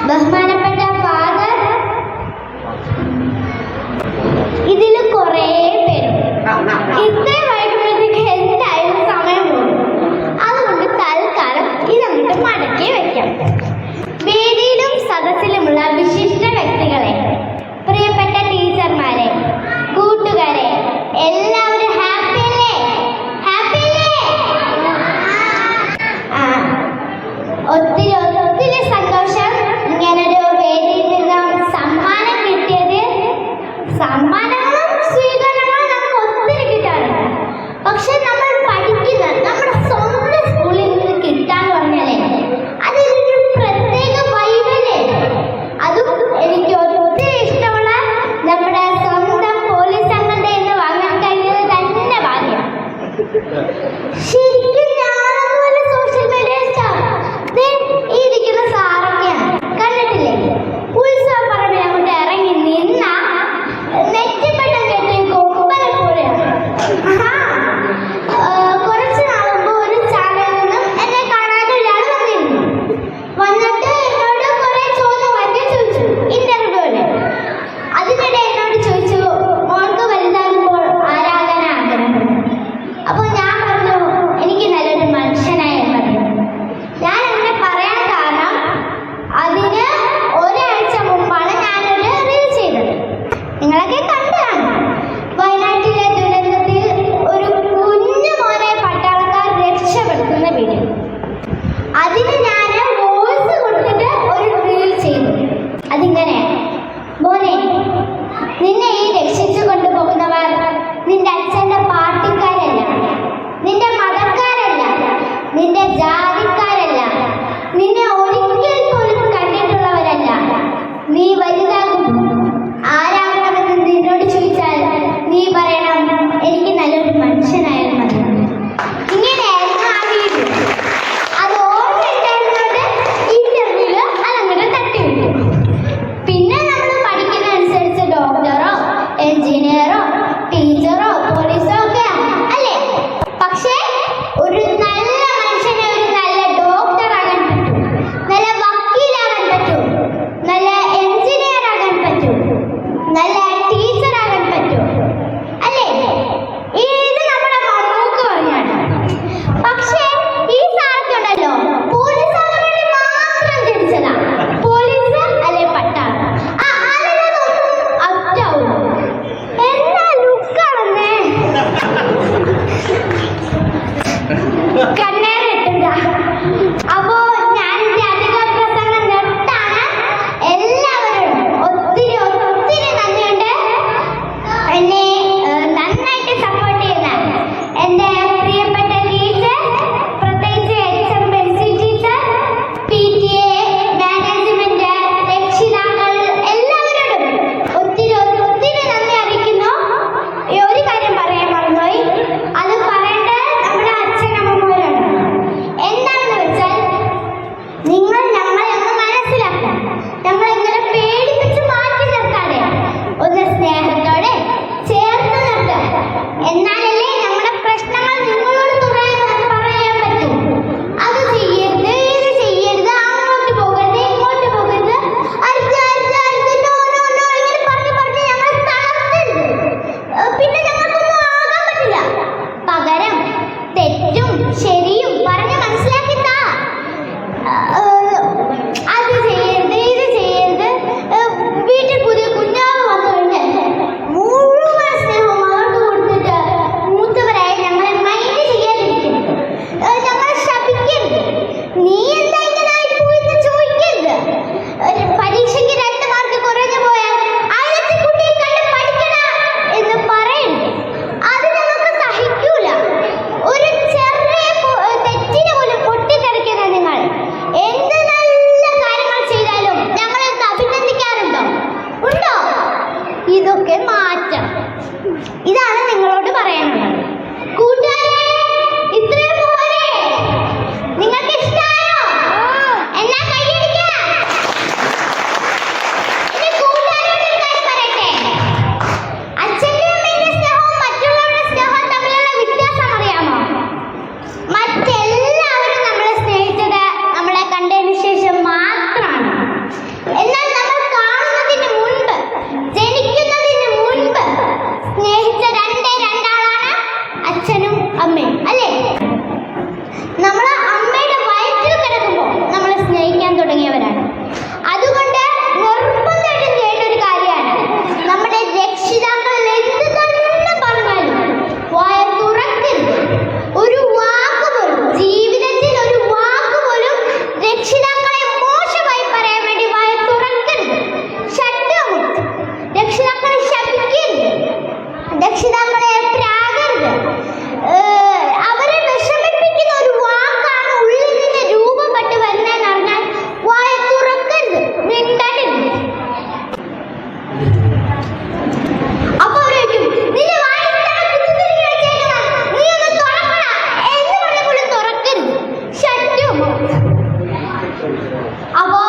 ബഹുമാനപ്പെട്ട ഫാദർ, ഇതിൽ കുറേ പേര് ഇത്രയും വൈകുമ്പോഴത്തേക്ക് എന്തായാലും സമയം പോകും. അതുകൊണ്ട് തൽക്കാലം ഇതങ്ങോട്ട് മടക്കി വെക്കാം. വേദിയിലും സദസ്സിലുമുള്ള വിശിഷ്ട വ്യക്തികളെ, പ്രിയപ്പെട്ട ടീച്ചർമാരെ, കൂട്ടുകാരെ, എല്ലാവരും ഹാപ്പി അല്ലേ? ഹാപ്പി അല്ലേ? ഒത്തിരി ഒത്തിരി സന്തോഷം ഇങ്ങനൊരു വേദിയിൽ നിന്നും സമ്മാനം കിട്ടിയത്. സമ്മാനങ്ങളും സ്വീകരണങ്ങളും നമുക്ക് ഒത്തിരി കിട്ടാറുണ്ട്. പക്ഷെ നമ്മൾ പഠിക്കുന്ന നമ്മുടെ സ്വന്തം സ്കൂളിൽ നിന്ന് കിട്ടാന്ന് പറഞ്ഞാലേ അതൊരു പ്രത്യേക വൈബല്ലേ. അതും എനിക്ക് ഒത്തിരി ഇഷ്ടമുള്ള നമ്മുടെ സ്വന്തം പോലീസ് അംഗങ്ങളുടെ ഇന്ന് വാങ്ങാൻ കഴിഞ്ഞത് തന്നെ ഭാഗ്യം. ശരിക്കും ഞാനതുപോലെ സോഷ്യൽ മീഡിയ സ്റ്റാർ ഈ ഇരിക്കുന്ന സാറൊക്കെയാണ്, കണ്ടിട്ടില്ലേ? ഉത്സവ പറമ്പിൽ അങ്ങോട്ട് ഇറങ്ങി നിന്ന നെറ്റിപ്പട്ടം കെട്ടി കൊമ്പനെ പോലെയാണ്. കുറച്ച് നാൾ മുമ്പ് ഒരു ചാനലിൽ നിന്നും എന്നെ കാണാതെ ഒരാൾ വന്നിരുന്നു. വന്നിട്ട് എന്നോട് കുറെ ചോദ്യങ്ങളൊക്കെ ചോദിച്ചു, ഇന്റർവ്യൂവില്. അതിനിടെ എന്നോട് ചോദിച്ചു, മോൾക്ക് വലുതാകുമ്പോൾ ആരാകാൻ ആഗ്രഹം? അപ്പോൾ ഞാൻ പറഞ്ഞു, എനിക്ക് അപ്പോ